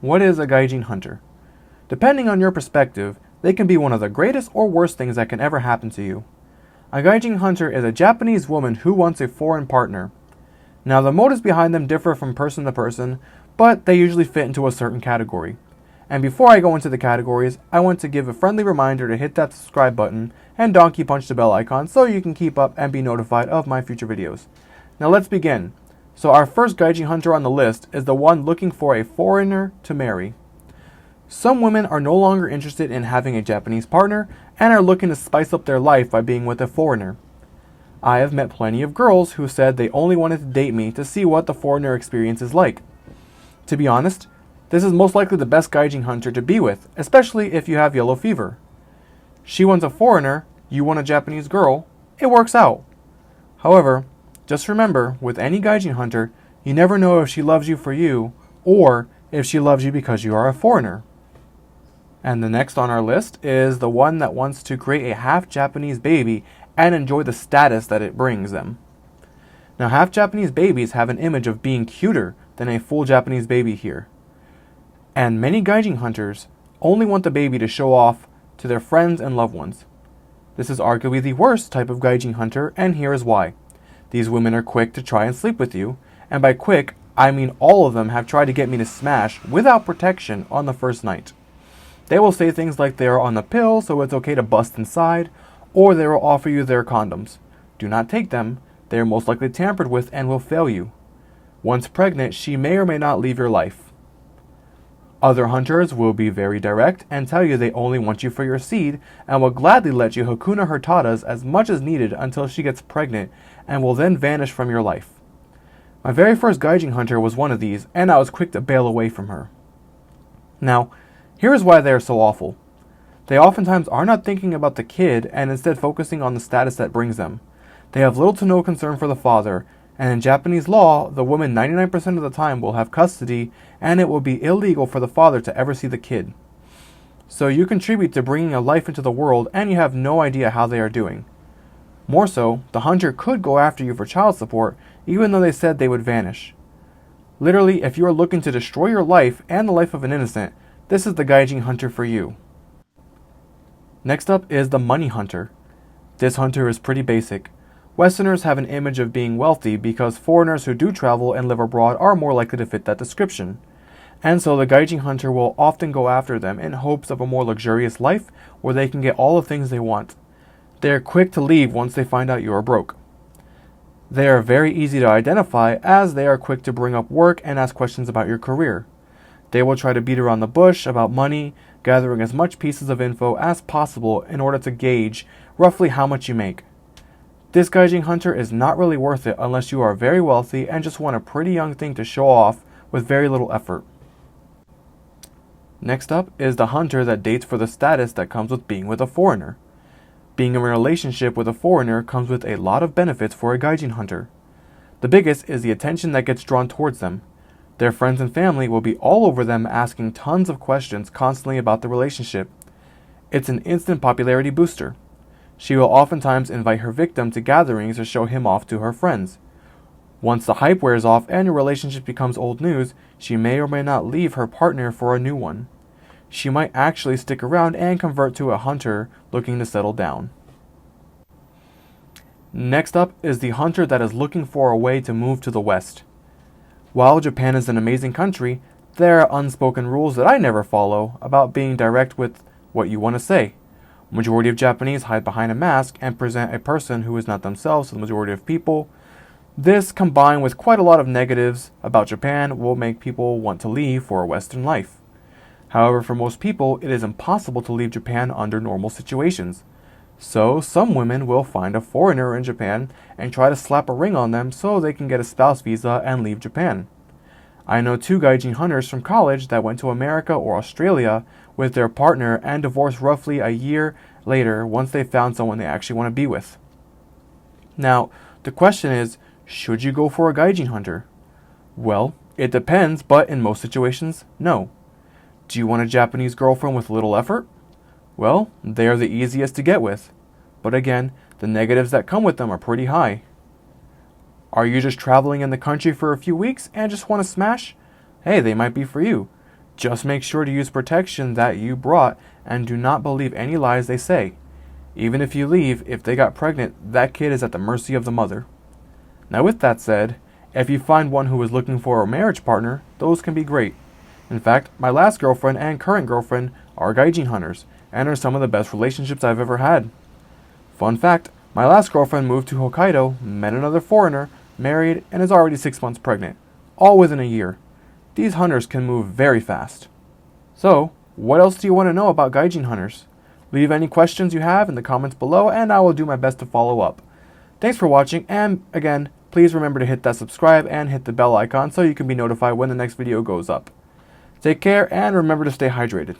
What is a Gaijin hunter? Depending on your perspective, they can be one of the greatest or worst things that can ever happen to you. A Gaijin hunter is a Japanese woman who wants a foreign partner. Now, the motives behind them differ from person to person, but they usually fit into a certain category. And before I go into the categories, I want to give a friendly reminder to hit that subscribe button and donkey punch the bell icon so you can keep up and be notified of my future videos. Now let's begin. So our first Gaijin hunter on the list is the one looking for a foreigner to marry. Some women are no longer interested in having a Japanese partner and are looking to spice up their life by being with a foreigner. I have met plenty of girls who said they only wanted to date me to see what the foreigner experience is like. To be honest, this is most likely the best Gaijin hunter to be with, especially if you have yellow fever. She wants a foreigner, you want a Japanese girl, it works out. However, just remember, with any Gaijin hunter, you never know if she loves you for you, or if she loves you because you are a foreigner. And the next on our list is the one that wants to create a half-Japanese baby and enjoy the status that it brings them. Now, half-Japanese babies have an image of being cuter than a full Japanese baby here. And many Gaijin hunters only want the baby to show off to their friends and loved ones. This is arguably the worst type of Gaijin hunter, and here is why. These women are quick to try and sleep with you, and by quick, I mean all of them have tried to get me to smash without protection on the first night. They will say things like they are on the pill, so it's okay to bust inside, or they will offer you their condoms. Do not take them, they are most likely tampered with and will fail you. Once pregnant, she may or may not leave your life. Other hunters will be very direct and tell you they only want you for your seed and will gladly let you Hakuna Hurtadas as much as needed until she gets pregnant and will then vanish from your life. My very first Gaijin hunter was one of these, and I was quick to bail away from her. Now, here is why they are so awful. They oftentimes are not thinking about the kid and instead focusing on the status that brings them. They have little to no concern for the father, and in Japanese law, the woman 99% of the time will have custody, and it will be illegal for the father to ever see the kid. So you contribute to bringing a life into the world, and you have no idea how they are doing. More so, the hunter could go after you for child support, even though they said they would vanish. Literally, if you are looking to destroy your life and the life of an innocent, this is the Gaijin hunter for you. Next up is the money hunter. This hunter is pretty basic. Westerners have an image of being wealthy because foreigners who do travel and live abroad are more likely to fit that description. And so the Gaijin hunter will often go after them in hopes of a more luxurious life where they can get all the things they want. They are quick to leave once they find out you are broke. They are very easy to identify as they are quick to bring up work and ask questions about your career. They will try to beat around the bush about money, gathering as much pieces of info as possible in order to gauge roughly how much you make. This Gaijin hunter is not really worth it unless you are very wealthy and just want a pretty young thing to show off with very little effort. Next up is the hunter that dates for the status that comes with being with a foreigner. Being in a relationship with a foreigner comes with a lot of benefits for a Gaijin hunter. The biggest is the attention that gets drawn towards them. Their friends and family will be all over them asking tons of questions constantly about the relationship. It's an instant popularity booster. She will oftentimes invite her victim to gatherings to show him off to her friends. Once the hype wears off and your relationship becomes old news, she may or may not leave her partner for a new one. She might actually stick around and convert to a hunter looking to settle down. Next up is the hunter that is looking for a way to move to the West. While Japan is an amazing country, there are unspoken rules that I never follow about being direct with what you want to say. Majority of Japanese hide behind a mask and present a person who is not themselves to the majority of people. This, combined with quite a lot of negatives about Japan, will make people want to leave for a Western life. However, for most people, it is impossible to leave Japan under normal situations. So, some women will find a foreigner in Japan and try to slap a ring on them so they can get a spouse visa and leave Japan. I know 2 Gaijin hunters from college that went to America or Australia with their partner and divorced roughly a year later once they found someone they actually want to be with. Now, the question is, should you go for a Gaijin hunter? Well, it depends, but in most situations, no. Do you want a Japanese girlfriend with little effort? Well, they are the easiest to get with. But again, the negatives that come with them are pretty high. Are you just traveling in the country for a few weeks and just want to smash? Hey, they might be for you. Just make sure to use protection that you brought and do not believe any lies they say. Even if you leave, if they got pregnant, that kid is at the mercy of the mother. Now with that said, if you find one who is looking for a marriage partner, those can be great. In fact, my last girlfriend and current girlfriend are Gaijin hunters, and are some of the best relationships I've ever had. Fun fact, my last girlfriend moved to Hokkaido, met another foreigner, married, and is already 6 months pregnant, all within a year. These hunters can move very fast. So, what else do you want to know about Gaijin hunters? Leave any questions you have in the comments below and I will do my best to follow up. Thanks for watching, and again, please remember to hit that subscribe and hit the bell icon so you can be notified when the next video goes up. Take care and remember to stay hydrated.